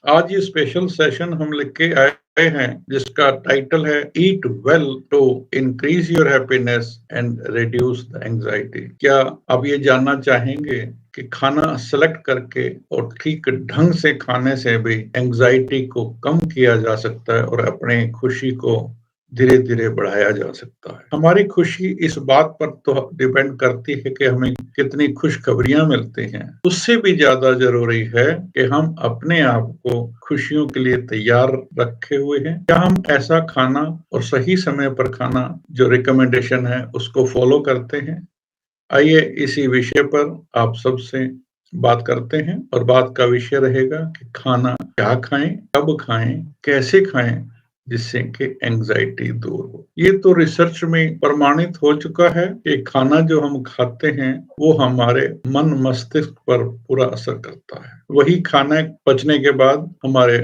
आज ये special session हम लिख के आए हैं जिसका टाइटल है eat well to increase your happiness and reduce the anxiety. क्या आप ये जानना चाहेंगे कि खाना सेलेक्ट करके और ठीक ढंग से खाने से भी एंजाइटी को कम किया जा सकता है और अपने खुशी को धीरे धीरे बढ़ाया जा सकता है। हमारी खुशी इस बात पर तो डिपेंड करती है कि हमें कितनी खुशखबरियां मिलती हैं। उससे भी ज्यादा जरूरी है कि हम अपने आप को खुशियों के लिए तैयार रखे हुए हैं। क्या हम ऐसा खाना और सही समय पर खाना जो रिकमेंडेशन है उसको फॉलो करते हैं? आइए इसी विषय पर आप सबसे बात करते हैं और बात का विषय रहेगा कि खाना क्या खाएं, कब खाएं, कैसे खाएं जिससे कि एंजाइटी दूर हो। ये तो रिसर्च में प्रमाणित हो चुका है कि खाना जो हम खाते हैं वो हमारे मन मस्तिष्क पर पूरा असर करता है। वही खाना पचने के बाद हमारे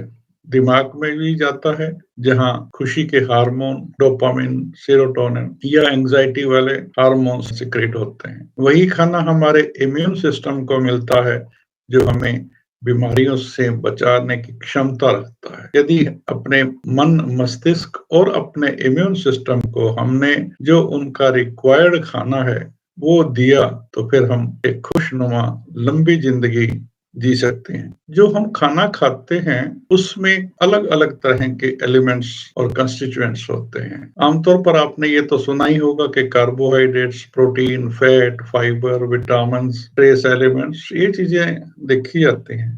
दिमाग में भी जाता है जहां खुशी के हार्मोन डोपामिन, सेरोटोनिन या एंजाइटी वाले हार्मोन सिक्रेट होते हैं। वही खाना हमारे इम्यून सिस्टम को मिलता है जो हमें बीमारियों से बचाने की क्षमता रखता है। यदि अपने मन मस्तिष्क और अपने इम्यून सिस्टम को हमने जो उनका रिक्वायर्ड खाना है वो दिया तो फिर हम एक खुशनुमा लंबी जिंदगी जी सकते हैं। जो हम खाना खाते हैं उसमें अलग अलग तरह के एलिमेंट्स और कंस्टिट्यूएंट्स होते हैं। आमतौर पर आपने ये तो सुना ही होगा कि carbohydrates, protein, fat, fibre, vitamin, trace elements, ये चीजें देखी जाती हैं।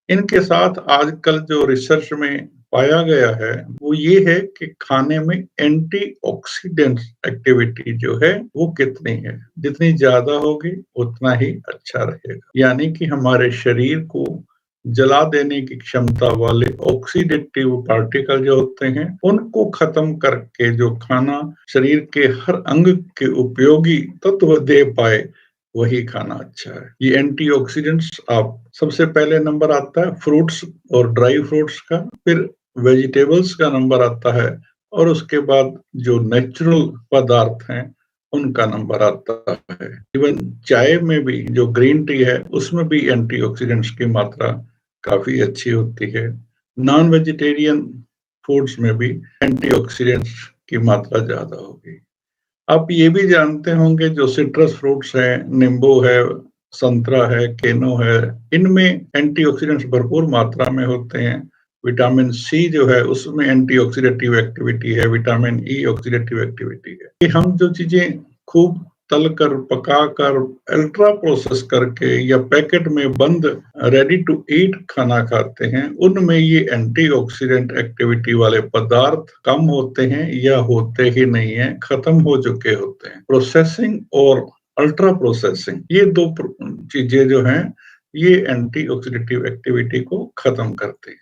इनके साथ आजकल जो रिसर्च में पाया गया है वो ये है कि खाने में एंटीऑक्सीडेंट एक्टिविटी जो है वो कितनी है। जितनी ज्यादा होगी उतना ही अच्छा रहेगा। यानी कि हमारे शरीर को जला देने की क्षमता वाले ऑक्सीडेटिव पार्टिकल जो होते हैं उनको खत्म करके जो खाना शरीर के हर अंग के उपयोगी तत्व दे पाए वही खाना अच्छा है। ये एंटीऑक्सीडेंट्स आप सबसे पहले नंबर आता है फ्रूट्स और ड्राई फ्रूट्स का, फिर वेजिटेबल्स का नंबर आता है और उसके बाद जो नेचुरल पदार्थ हैं उनका नंबर आता है। इवन चाय में भी जो ग्रीन टी है उसमें भी एंटीऑक्सीडेंट्स की मात्रा काफी अच्छी होती है। नॉन वेजिटेरियन फूड्स में भी एंटीऑक्सीडेंट्स की मात्रा ज्यादा होगी। आप ये भी जानते होंगे जो सिट्रस फ्रूट्स हैं, नींबू है, संतरा है, केनो है, इनमें एंटीऑक्सीडेंट्स भरपूर मात्रा में होते हैं। विटामिन सी जो है उसमें एंटीऑक्सीडेटिव एक्टिविटी है, विटामिन ई ऑक्सीडेटिव एक्टिविटी है। ये हम जो चीजें खूब तल कर, पका कर, अल्ट्रा प्रोसेस करके या पैकेट में बंद रेडी टू ईट खाना खाते हैं उनमें ये एंटीऑक्सीडेंट एक्टिविटी वाले पदार्थ कम होते हैं या होते ही नहीं है, खत्म हो चुके होते हैं। प्रोसेसिंग और अल्ट्रा प्रोसेसिंग ये दो चीजें जो हैं ये एंटीऑक्सीडेटिव एक्टिविटी को खत्म करते हैं।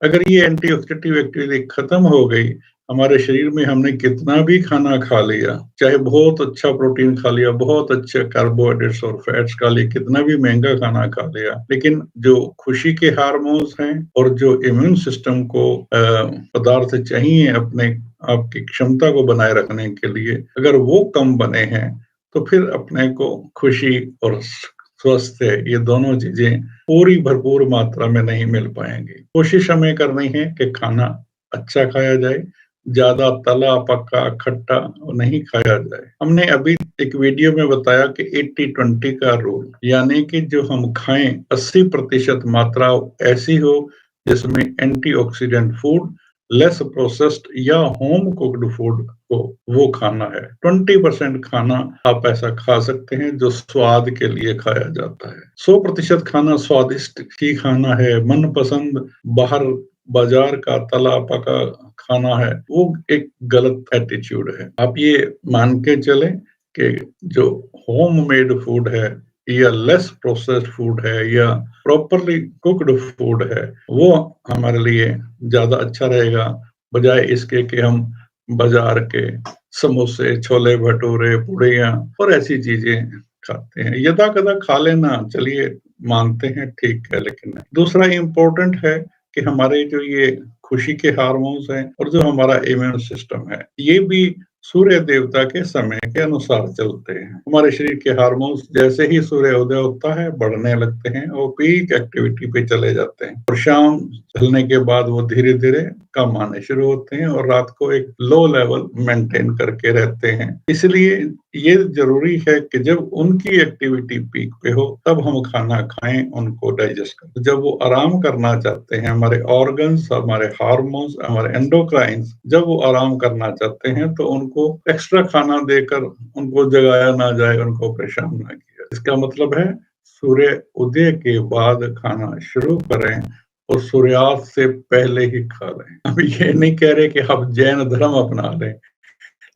अगर ये एंटीऑक्सीडेटिव एक्टिविटी खत्म हो गई, हमारे शरीर में हमने कितना भी खाना खा लिया, चाहे बहुत अच्छा प्रोटीन खा लिया, बहुत अच्छे कार्बोहाइड्रेट्स और फैट्स खा लिए, कितना भी महंगा खाना खा लिया, लेकिन जो खुशी के हार्मोन्स हैं और जो इम्यून सिस्टम को पदार्थ चाहिए अपने आपकी क्षमता को बनाए रखने के लिए, अगर वो कम बने हैं तो फिर अपने को खुशी और स्वस्थ है ये दोनों चीजें पूरी भरपूर मात्रा में नहीं मिल पाएंगी। कोशिश हमें करनी है कि खाना अच्छा खाया जाए, ज्यादा तला पका खट्टा नहीं खाया जाए। हमने अभी एक वीडियो में बताया कि 80-20 का रूल, यानी कि जो हम खाएं 80% मात्रा ऐसी हो जिसमें एंटीऑक्सीडेंट फूड, लेस प्रोसेस्ड या होम कुक्ड फूड हो, वो खाना है। 20% खाना आप ऐसा खा सकते हैं जो स्वाद के लिए खाया जाता है। 100% खाना स्वादिष्ट ही खाना है, मनपसंद बाहर बाजार का तला पका खाना है, वो एक गलत एटीट्यूड है। आप ये मान के चलें कि जो होम मेड फूड है या लेस प्रोसेस्ड फूड है या प्रॉपरली कुक्ड फूड है वो हमारे लिए ज्यादा अच्छा रहेगा, बजाय इसके कि हम बाजार के समोसे, छोले भटूरे, पूड़ियाँ और ऐसी चीजें खाते हैं। यदा कदा खा लेना चलिए मानते हैं, ठीक है, लेकिन दूसरा इम्पोर्टेंट है कि हमारे जो ये खुशी के हार्मोन्स हैं और जो हमारा इम्यून सिस्टम है ये भी सूर्य देवता के समय के अनुसार चलते हैं। हमारे शरीर के हार्मोन्स जैसे ही सूर्य उदय होता है बढ़ने लगते हैं और पीक एक्टिविटी पे चले जाते हैं और शाम ढलने के बाद वो धीरे धीरे कम आने शुरू होते हैं और रात को एक लो लेवल मेंटेन करके रहते हैं। इसलिए ये जरूरी है कि जब उनकी एक्टिविटी पीक पे हो तब हम खाना खाएं, उनको डाइजेस्ट करें। जब वो आराम करना चाहते हैं, हमारे ऑर्गन्स, हमारे हार्मोन्स, हमारे एंडोक्राइंस जब वो आराम करना चाहते हैं तो उनको एक्स्ट्रा खाना देकर उनको जगाया ना जाए, उनको परेशान ना किया। इसका मतलब है सूर्य उदय के बाद खाना शुरू करें और सूर्यास्त से पहले ही खा लें। अब ये नहीं कह रहे कि आप जैन धर्म अपना लें,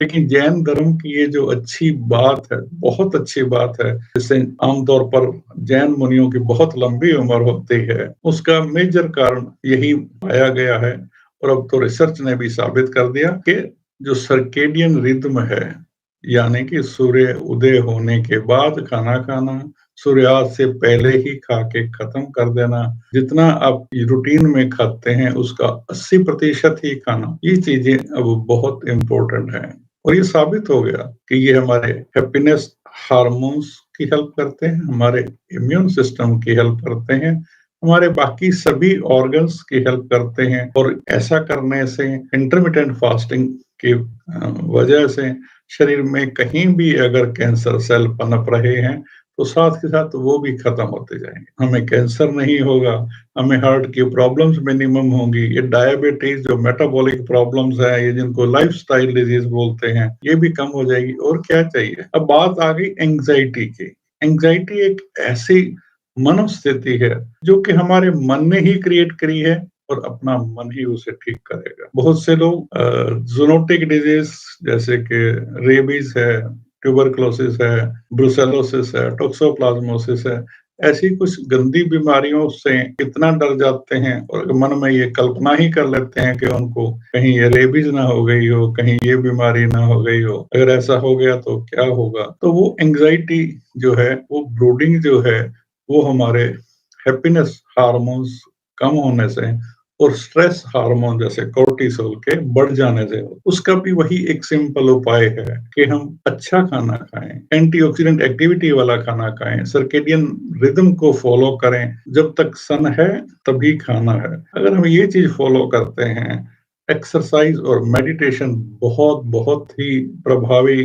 लेकिन जैन धर्म की ये जो अच्छी बात है, बहुत अच्छी बात है, जिससे आमतौर पर जैन मुनियों की बहुत लंबी उम्र होती है, उसका मेजर कारण यही पाया गया है। और अब तो रिसर्च ने भी साबित कर दिया कि जो सर्केडियन रिदम है, यानी कि सूर्य उदय होने के बाद खाना खाना, सूर्यास्त से पहले ही खा के खत्म कर देना, जितना आप रूटीन में खाते हैं उसका 80% ही खाना, ये चीजें अब बहुत इम्पोर्टेंट है। और ये साबित हो गया कि ये हमारे हैप्पीनेस हार्मोन्स की हेल्प करते हैं, हमारे इम्यून सिस्टम की हेल्प करते हैं, हमारे बाकी सभी ऑर्गन्स की हेल्प करते हैं। और ऐसा करने से इंटरमिटेंट फास्टिंग की वजह से शरीर में कहीं भी अगर कैंसर सेल पनप रहे हैं तो साथ के साथ वो भी खत्म होते जाएंगे। हमें कैंसर नहीं होगा, हमें हार्ट की प्रॉब्लम्स मिनिमम होंगी, ये डायबिटीज जो मेटाबॉलिक प्रॉब्लम्स है, ये जिनको लाइफस्टाइल डिजीज बोलते हैं, ये भी कम हो जाएगी। और क्या चाहिए। अब बात आ गई एंग्जाइटी की। एंग्जाइटी एक ऐसी मनोस्थिति है जो कि हमारे मन ने ही क्रिएट करी है और अपना मन ही उसे ठीक करेगा। बहुत से लोग जूनोटिक डिजीज जैसे कि रेबीज है, ट्यूबरक्लोसिस है, ब्रुसेलोसिस है, टोक्सोप्लाज्मोसिस है, ऐसी कुछ गंदी बीमारियों से इतना डर जाते हैं और मन में ये कल्पना ही कर लेते हैं कि उनको कहीं ये रेबीज ना हो गई हो, कहीं ये बीमारी ना हो गई हो, अगर ऐसा हो गया तो क्या होगा। तो वो एंग्जाइटी जो है, वो ब्रूडिंग जो है, वो हमारे हैप्पीनेस हार्मोन्स कम होने से और स्ट्रेस हार्मोन जैसे कोर्टिसोल के बढ़ जाने से, उसका भी वही एक सिंपल उपाय है कि हम अच्छा खाना खाएं, एंटीऑक्सीडेंट एक्टिविटी वाला खाना खाएं, सर्केडियन रिदम को फॉलो करें। जब तक सन है तभी खाना है। अगर हम ये चीज फॉलो करते हैं, एक्सरसाइज और मेडिटेशन बहुत बहुत ही प्रभावी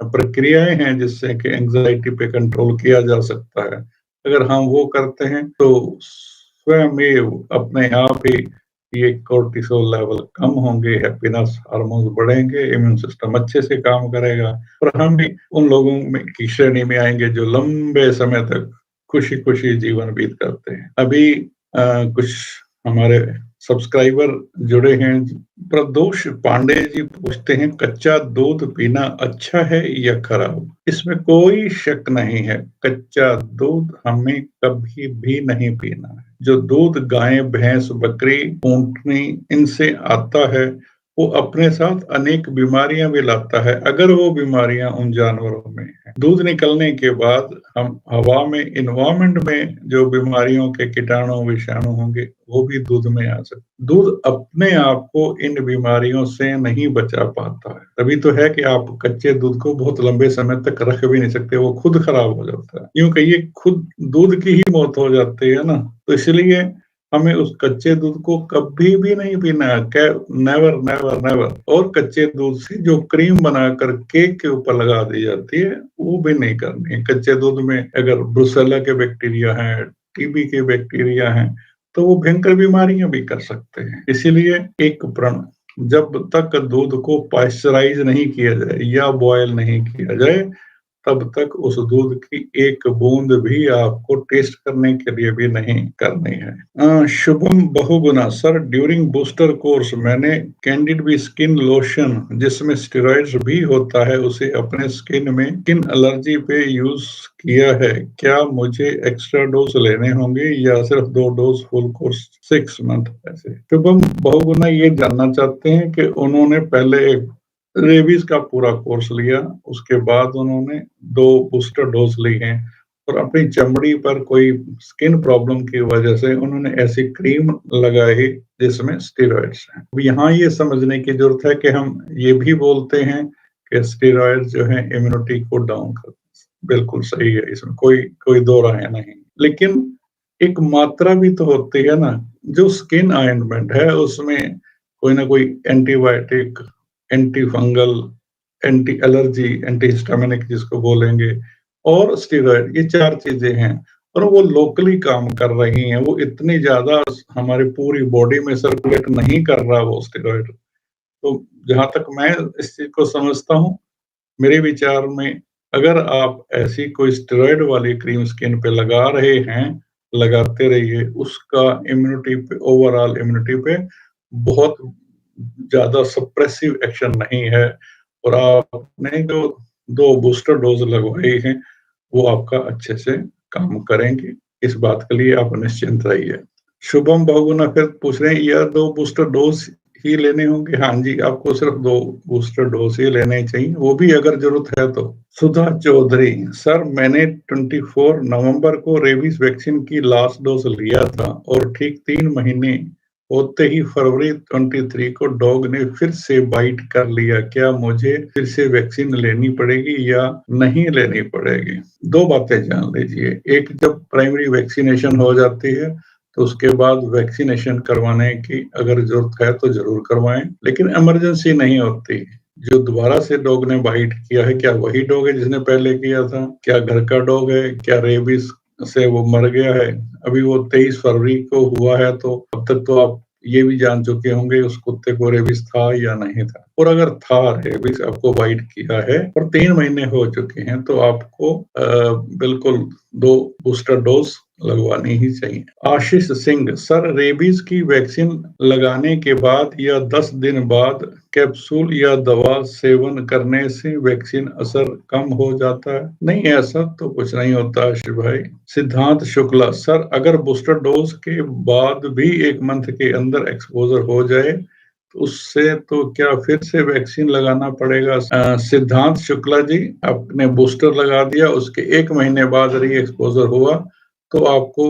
प्रक्रियाएं हैं जिससे कि एंजाइटी पे कंट्रोल किया जा सकता है। अगर हम वो करते हैं तो स्वयं अपने आप ही ये कोर्टिसोल लेवल कम होंगे, हैप्पीनेस हार्मोन्स बढ़ेंगे, इम्यून सिस्टम अच्छे से काम करेगा और हम भी उन लोगों में की श्रेणी में आएंगे जो लंबे समय तक खुशी खुशी जीवन बीत करते हैं। अभी कुछ हमारे सब्सक्राइबर जुड़े हैं। प्रदोष पांडे जी पूछते हैं, कच्चा दूध पीना अच्छा है या खराब। इसमें कोई शक नहीं है, कच्चा दूध हमें कभी भी नहीं पीना है। जो दूध गाय, भैंस, बकरी, ऊंटनी इनसे आता है वो अपने साथ अनेक बीमारियां भी लाता है, अगर वो बीमारियां उन जानवरों में हैं। दूध निकलने के बाद हम हवा में, इन्वायरमेंट में जो बीमारियों के कीटाणु विषाणु होंगे वो भी दूध में आ सकते। दूध अपने आप को इन बीमारियों से नहीं बचा पाता है। तभी तो है कि आप कच्चे दूध को बहुत लंबे समय तक रख भी नहीं सकते, वो खुद खराब हो जाता है। यूं कहिए खुद दूध की ही मौत हो जाती है ना। तो इसलिए हमें उस कच्चे दूध को कभी भी नहीं पीना है, नेवर नेवर नेवर। और कच्चे दूध से जो क्रीम बनाकर केक के ऊपर लगा दी जाती है वो भी नहीं करनी है। कच्चे दूध में अगर ब्रुसेला के बैक्टीरिया हैं, टीबी के बैक्टीरिया हैं, तो वो भयंकर बीमारियां भी कर सकते हैं। इसीलिए एक प्रण, जब तक दूध को पाश्चराइज नहीं किया जाए या बॉयल नहीं किया जाए तब तक उस दूध की एक बूंद भी आपको टेस्ट करने के लिए भी नहीं करनी है। Shubham Bahuguna sir, during booster course मैंने कैंडिड बी स्किन लोशन जिसमें स्टेरॉइड्स भी होता है उसे अपने स्किन में स्किन एलर्जी पे यूज किया है। क्या मुझे एक्स्ट्रा डोज लेने होंगे या सिर्फ 2 डोज फुल कोर्स 6 मंथ? ऐसे शुभम बहुगुना ये जानना चाहते हैं कि उन्होंने पहले रेबीज का पूरा कोर्स लिया, उसके बाद उन्होंने 2 बूस्टर डोज ली हैं और अपनी चमड़ी पर कोई स्किन प्रॉब्लम की वजह से उन्होंने ऐसी क्रीम लगाई जिसमें स्टेरॉइड्स हैं। अब यहाँ ये समझने की जरूरत है कि हम ये भी बोलते हैं कि स्टेरॉयड जो है इम्यूनिटी को डाउन करते हैं। बिल्कुल सही है, इसमें कोई कोई दो राय नहीं। लेकिन एक मात्रा भी तो होती है ना, जो स्किन ऑइंटमेंट है उसमें कोई ना कोई antibiotic, anti fungal, anti allergy, anti histaminic जिसको बोलेंगे, और स्टेरॉयड, ये 4 चीजें हैं और वो लोकली काम कर रही हैं। वो इतनी ज्यादा हमारी पूरी बॉडी में सर्कुलेट नहीं कर रहा वो स्टेरॉयड। तो जहां तक मैं इस चीज को समझता हूँ, मेरे विचार में अगर आप ऐसी कोई स्टेरॉयड वाली क्रीम स्किन पे लगा रहे हैं, लगाते रहिए। उसका इम्यूनिटी पे, ओवरऑल इम्यूनिटी पे बहुत ज्यादा सप्रेसिव एक्शन नहीं है और आपने जो 2 बूस्टर डोज लगवाई हैं वो आपका अच्छे से काम करेंगे। इस बात के लिए आप निश्चिंत रहिए। शुभम बहुगुणा फिर पूछ रहे हैं, यह 2 बूस्टर डोज ही लेने होंगे? हाँ जी, आपको सिर्फ 2 बूस्टर डोज ही लेने चाहिए, वो भी अगर जरूरत है तो। सुधा चौधरी, सर मैंने 24 नवंबर को रेबीज वैक्सीन की लास्ट डोज लिया था और ठीक 3 महीने होते ही फरवरी 23 को डॉग ने फिर से बाइट कर लिया। क्या मुझे फिर से वैक्सीन लेनी पड़ेगी या नहीं लेनी पड़ेगी? 2 बातें जान लीजिए। एक, जब प्राइमरी वैक्सीनेशन हो जाती है तो उसके बाद वैक्सीनेशन करवाने की अगर जरूरत है तो जरूर करवाएं, लेकिन इमरजेंसी नहीं होती। जो दोबारा से डॉग ने बाइट किया है, क्या वही डॉग है जिसने पहले किया था? क्या घर का डॉग है? क्या रेबीज से वो मर गया है? अभी वो 23 फरवरी को हुआ है, तो अब तक तो आप ये भी जान चुके होंगे उस कुत्ते को रेबीज था या नहीं था। और अगर था, रेबीज आपको बाइट किया है और 3 महीने हो चुके हैं, तो आपको बिल्कुल 2 बूस्टर डोज लगवानी ही चाहिए। आशीष सिंह, सर रेबीज की वैक्सीन लगाने के बाद या 10 दिन बाद कैप्सूल या दवा सेवन करने से वैक्सीन असर कम हो जाता है? नहीं, ऐसा तो कुछ नहीं होता आशीष भाई। सिद्धांत शुक्ला, सर अगर बूस्टर डोज के बाद भी 1 मंथ के अंदर एक्सपोजर हो जाए तो उससे तो क्या फिर से वैक्सीन लगाना पड़ेगा? सिद्धांत शुक्ला जी, आपने बूस्टर लगा दिया, उसके 1 महीने बाद री एक्सपोजर हुआ तो आपको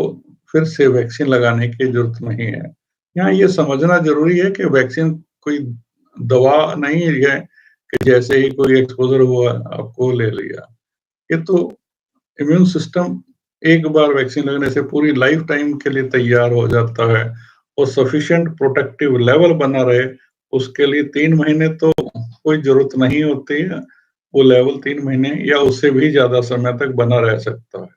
फिर से वैक्सीन लगाने की जरूरत नहीं है। यहाँ ये समझना जरूरी है कि वैक्सीन कोई दवा नहीं है कि जैसे ही कोई एक्सपोजर हुआ आपको ले लिया। ये तो इम्यून सिस्टम एक बार वैक्सीन लगने से पूरी लाइफ टाइम के लिए तैयार हो जाता है और सफिशिएंट प्रोटेक्टिव लेवल बना रहे उसके लिए 3 महीने तो कोई जरूरत नहीं होती है। वो लेवल 3 महीने या उससे भी ज्यादा समय तक बना रह सकता है।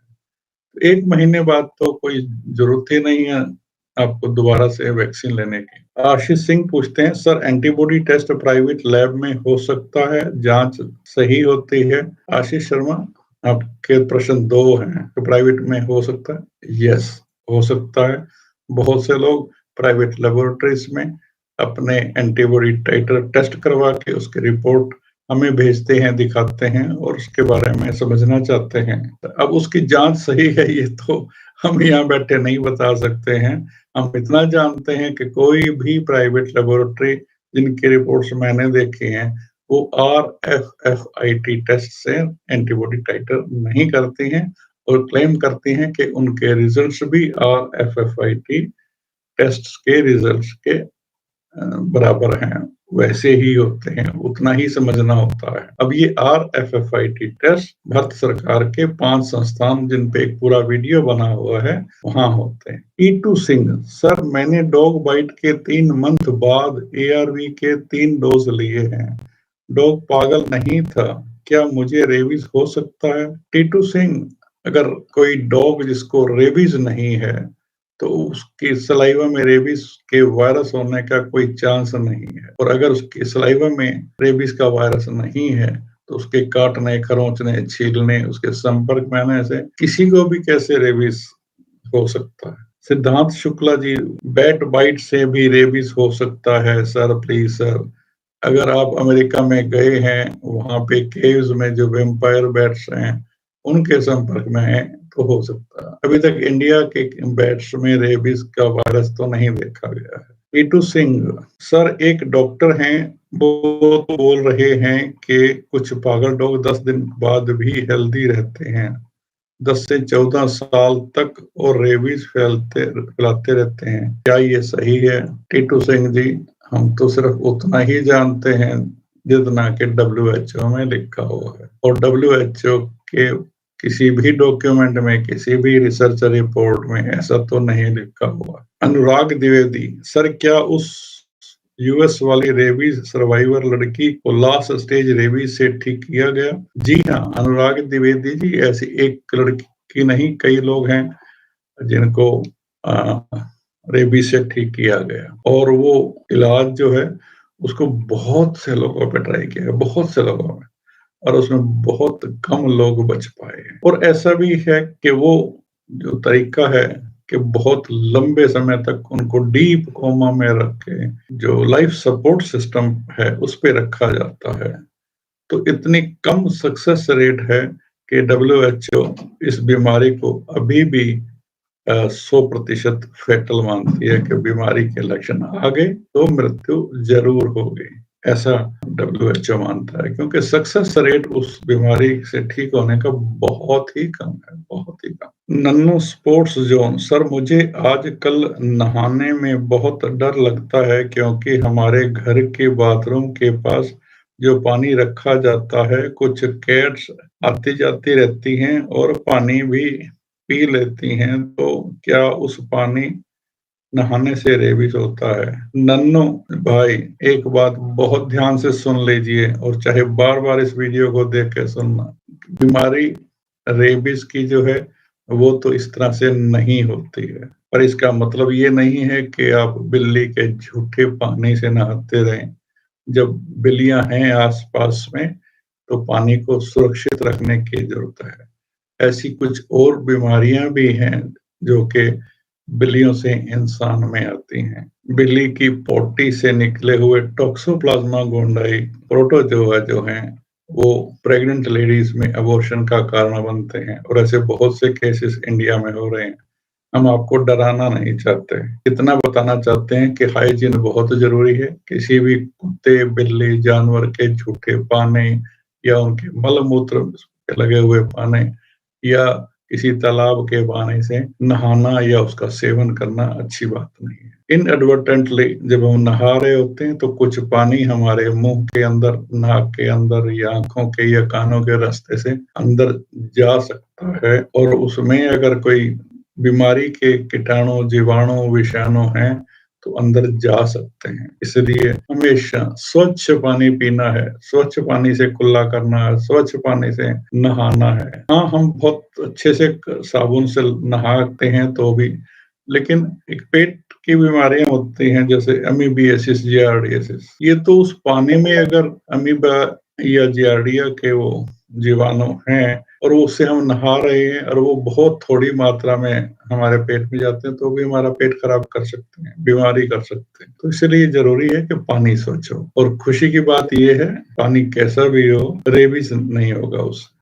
1 महीने बाद तो कोई जरूरत ही नहीं है आपको दोबारा से वैक्सीन लेने की। आशीष सिंह पूछते हैं, sir antibody test private lab में हो सकता है, जांच सही होती है? आशीष शर्मा, आपके प्रश्न 2 हैं कि प्राइवेट में हो सकता है। यस, हो सकता है। बहुत से लोग प्राइवेट लेबोरेटरीज में अपने एंटीबॉडी टाइटर टेस्ट करवा के उसकी रिपोर्ट हमें भेजते हैं, दिखाते हैं और उसके बारे में समझना चाहते हैं। अब उसकी जांच सही है ये तो हम यहाँ बैठे नहीं बता सकते हैं। हम इतना जानते हैं कि कोई भी प्राइवेट लेबोरेटरी जिनकी रिपोर्ट्स मैंने देखी हैं वो RFFIT टेस्ट से एंटीबॉडी टाइटर नहीं करती हैं और क्लेम करती हैं कि उनके रिजल्ट्स भी RFFIT टेस्ट के रिजल्ट्स के बराबर हैं, वैसे ही होते हैं, उतना ही समझना होता है। अब ये RFFIT टेस्ट भारत सरकार के 5 संस्थान जिन पे एक पूरा वीडियो बना हुआ है वहां होते हैं। E2 सिंह, सर मैंने डॉग बाइट के 3 मंथ बाद ARV के 3 डोज लिए हैं। डॉग पागल नहीं था, क्या मुझे रेबीज हो सकता है? T2 सिंह, अगर कोई डॉग जिसको रेबीज नहीं है तो उसकी सलाइवा में रेबीज के वायरस होने का कोई चांस नहीं है, और अगर उसकी सलाइवा में रेबीज का वायरस नहीं है तो उसके काटने, खरोंचने, छीलने, उसके संपर्क में आने से किसी को भी कैसे रेबीज हो सकता है? सिद्धांत शुक्ला जी, बैट बाइट से भी रेबीज हो सकता है सर, प्लीज सर। अगर आप अमेरिका में गए हैं, वहां पे केव्स में जो वेम्पायर बैट्स हैं उनके संपर्क में है तो हो सकता है। अभी तक इंडिया के बैट्स में रेबीज का वायरस तो नहीं देखा गया है। पीटू सिंह, सर एक डॉक्टर हैं वो तो बोल रहे हैं कि कुछ पागल डॉग 10 दिन बाद भी हेल्दी रहते हैं, 10 से 14 साल तक, और रेबीज फैलाते रहते हैं, क्या ये सही है? टीटू सिंह जी, हम तो सिर्फ उतना ही जानते हैं जितना कि WHO में लिखा हुआ है। और WHO के किसी भी डॉक्यूमेंट में, किसी भी रिसर्च रिपोर्ट में ऐसा तो नहीं लिखा हुआ। अनुराग द्विवेदी, सर क्या उस यूएस वाली रेबीज सर्वाइवर लड़की को लास्ट स्टेज रेबीज से ठीक किया गया? जी हाँ, अनुराग द्विवेदी जी, ऐसी एक लड़की नहीं, कई लोग हैं जिनको रेबीज से ठीक किया गया, और वो इलाज जो है उसको बहुत से लोगों पे ट्राई किया है, बहुत से लोगों में, और उसमें बहुत कम लोग बच पाए हैं। और ऐसा भी है कि वो जो तरीका है कि बहुत लंबे समय तक उनको डीप कोमा में रख के जो लाइफ सपोर्ट सिस्टम है उस पे रखा जाता है, तो इतनी कम सक्सेस रेट है कि WHO इस बीमारी को अभी भी 100% फेटल मानती है कि बीमारी के लक्षण आ गए तो मृत्यु जरूर होगी, ऐसा WHO मानता है, क्योंकि सक्सेस रेट उस बीमारी से ठीक होने का बहुत ही कम है, बहुत ही कम। नन्नू स्पोर्ट्स जोन, सर मुझे आजकल नहाने में बहुत डर लगता है क्योंकि हमारे घर के बाथरूम के पास जो पानी रखा जाता है, कुछ कैट्स आती जाती रहती हैं और पानी भी पी लेती हैं, तो क्या उस पानी नहाने से रेबीज होता है? नन्नू भाई, एक बात बहुत ध्यान से सुन लीजिए और चाहे बार बार इस वीडियो को देख के सुनना। बीमारी रेबीज की जो है वो तो इस तरह से नहीं होती है, पर इसका मतलब ये नहीं है कि आप बिल्ली के झूठे पानी से नहाते रहें। जब बिल्लियां हैं आसपास में तो पानी को सुरक्षित रखने की जरूरत है। ऐसी कुछ और बीमारियां भी हैं जो कि बिल्लियों से इंसान में आती हैं। बिल्ली की पोटी से निकले हुए टॉक्सोप्लाज्मा गोंडाई प्रोटोजोआ जो हैं वो प्रेग्नेंट लेडीज में अबॉर्शन का कारण बनते हैं, और ऐसे बहुत से केसेस इंडिया में हो रहे हैं। हम आपको डराना नहीं चाहते, इतना बताना चाहते हैं कि हाइजीन बहुत जरूरी है। किसी भी कुत्ते, बिल्ली, जानवर के झूठे पानी या उनके मल मूत्र पे लगे हुए पानी या किसी तालाब के पानी से नहाना या उसका सेवन करना अच्छी बात नहीं है। इनएडवर्टेंटली जब हम नहा रहे होते हैं तो कुछ पानी हमारे मुंह के अंदर, नाक के अंदर या आंखों के या कानों के रास्ते से अंदर जा सकता है, और उसमें अगर कोई बीमारी के कीटाणु, जीवाणु, विषाणु हैं तो अंदर जा सकते हैं। इसलिए हमेशा स्वच्छ पानी पीना है, स्वच्छ पानी से कुल्ला करना है, स्वच्छ पानी से नहाना है। हाँ, हम बहुत अच्छे से साबुन से नहाते हैं तो भी, लेकिन एक पेट की बीमारियां होती हैं जैसे अमीबियासिस, जियार्डियासिस, ये तो उस पानी में अगर अमीबा या जियार्डिया के वो जीवाणु हैं और उससे हम नहा रहे हैं और वो बहुत थोड़ी मात्रा में हमारे पेट में जाते हैं तो भी हमारा पेट खराब कर सकते हैं, बीमारी कर सकते हैं। तो इसलिए जरूरी है कि पानी स्वच्छ हो, और खुशी की बात ये है पानी कैसा भी हो रेबीज नहीं होगा उससे।